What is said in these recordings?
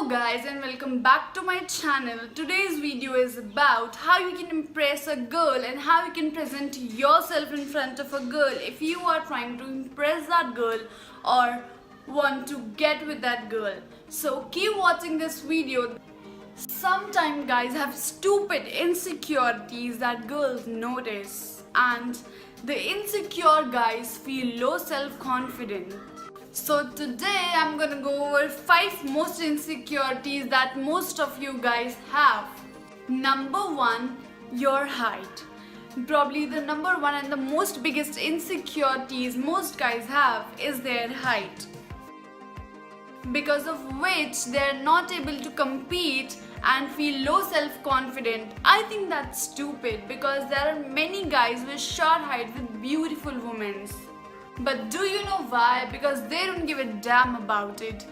Hello guys and welcome back to my channel. Today's video is about how you can impress a girl and how you can present yourself in front of a girl if you are trying to impress that girl or want to get with that girl. So keep watching this video. Sometimes guys have stupid insecurities that girls notice, and the insecure guys feel low self-confidence. So today I'm gonna go over 5 most insecurities that most of you guys have. Number 1, your height. Probably the number 1 and the most biggest insecurities most guys have is their height, because of which they're not able to compete and feel low self-confident. I think that's stupid because there are many guys with short height with beautiful women. But do you know why? Because they don't give a damn about it.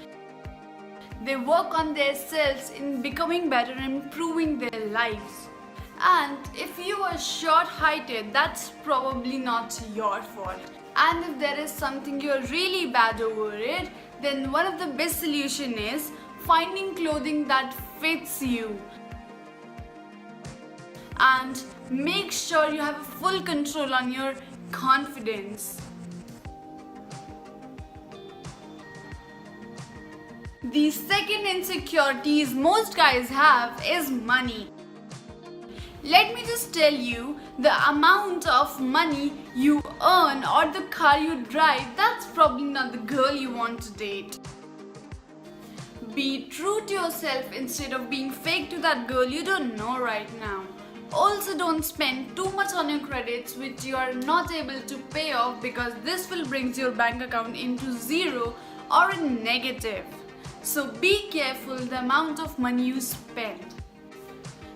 They work on themselves in becoming better and improving their lives. And if you are short-heighted, that's probably not your fault. And if there is something you're really bad over it, then one of the best solutions is finding clothing that fits you. And make sure you have full control on your confidence. The second insecurity most guys have is money. Let me just tell you, the amount of money you earn or the car you drive, that's probably not the girl you want to date. Be true to yourself instead of being fake to that girl you don't know right now. Also, don't spend too much on your credits which you are not able to pay off, because this will bring your bank account into zero or in negative. So be careful the amount of money you spend.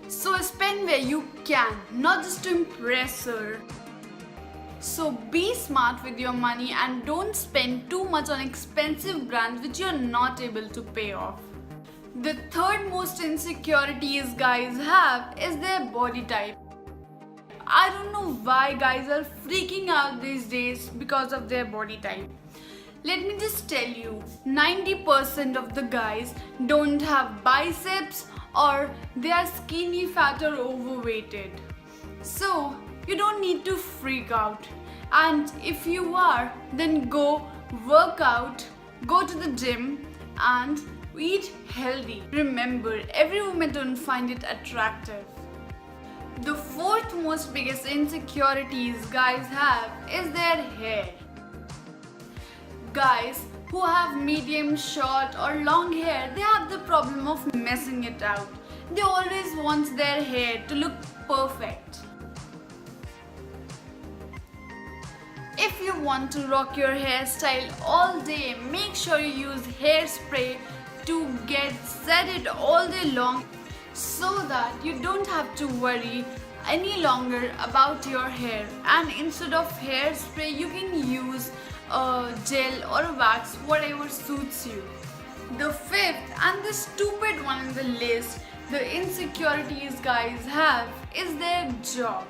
So spend where you can, not just to impress her. So be smart with your money and don't spend too much on expensive brands which you're not able to pay off. The third most insecurities guys have is their body type. I don't know why guys are freaking out these days because of their body type. Let me just tell you, 90% of the guys don't have biceps or they are skinny, fat or overweighted. So you don't need to freak out. And if you are, then go work out, go to the gym and eat healthy. Remember, every woman don't find it attractive. The fourth most biggest insecurities guys have is their hair. Guys who have medium, short or long hair, they have the problem of messing it out. They always want their hair to look perfect. If you want to rock your hairstyle all day, make sure you use hairspray to get set it all day long, so that you don't have to worry any longer about your hair. And instead of hairspray, you can use a gel or a wax, whatever suits you. The fifth and the stupid one in the list, the insecurities guys have, is their job.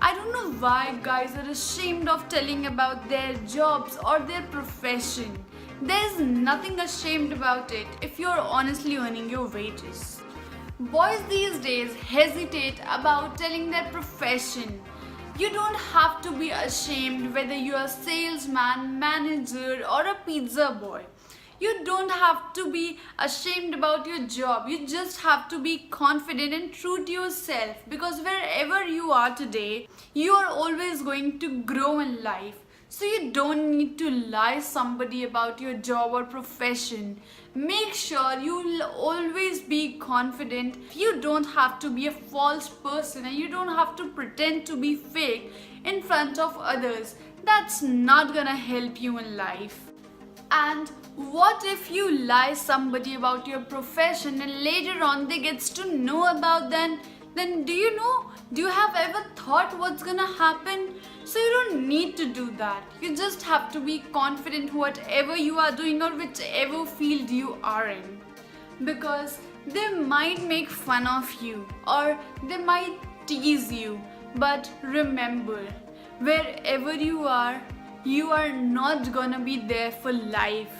I don't know why guys are ashamed of telling about their jobs or their profession. There's nothing ashamed about it if you're honestly earning your wages. Boys these days hesitate about telling their profession. You don't have to be ashamed whether you are a salesman, manager or a pizza boy. You don't have to be ashamed about your job. You just have to be confident and true to yourself, because wherever you are today, you are always going to grow in life. So you don't need to lie somebody about your job or profession. Make sure you'll always be confident. You don't have to be a false person and you don't have to pretend to be fake in front of others. That's not gonna help you in life. And what if you lie somebody about your profession and later on they gets to know about then do you know? Do you have ever thought what's gonna happen? So you don't need to do that. You just have to be confident whatever you are doing or whichever field you are in. Because they might make fun of you or they might tease you. But remember, wherever you are not gonna be there for life.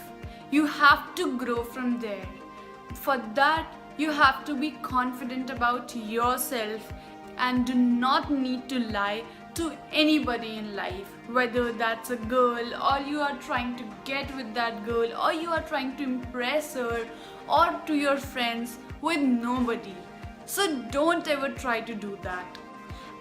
You have to grow from there. For that, you have to be confident about yourself and do not need to lie to anybody in life, whether that's a girl or you are trying to get with that girl or you are trying to impress her, or to your friends, with nobody. So don't ever try to do that.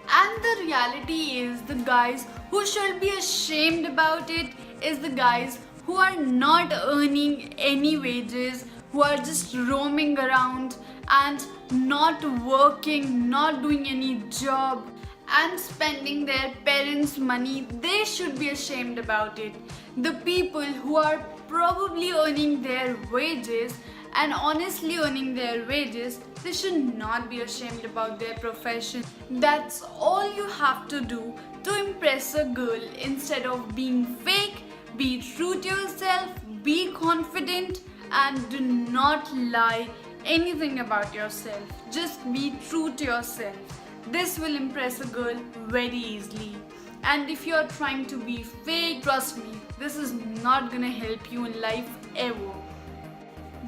And the reality is, the guys who should be ashamed about it is the guys who are not earning any wages, who are just roaming around and not working, not doing any job and spending their parents' money. They should be ashamed about it. The people who are probably earning their wages and honestly earning their wages, they should not be ashamed about their profession. That's all you have to do to impress a girl. Instead of being fake, be true to yourself, be confident, and do not lie anything about yourself. Just be true to yourself. This will impress a girl very easily. And if you're trying to be fake, trust me, this is not gonna help you in life ever.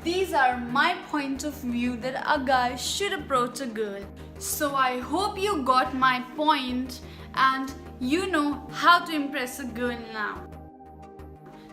These are my points of view that a guy should approach a girl. So I hope you got my point and you know how to impress a girl now.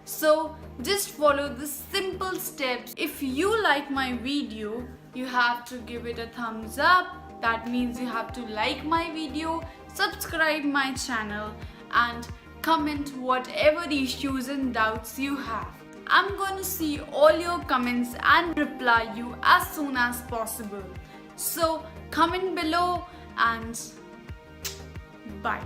So just follow the simple steps. If you like my video, you have to give it a thumbs up. That means you have to like my video, subscribe my channel, and comment whatever issues and doubts you have. I'm going to see all your comments and reply you as soon as possible. So comment below and bye.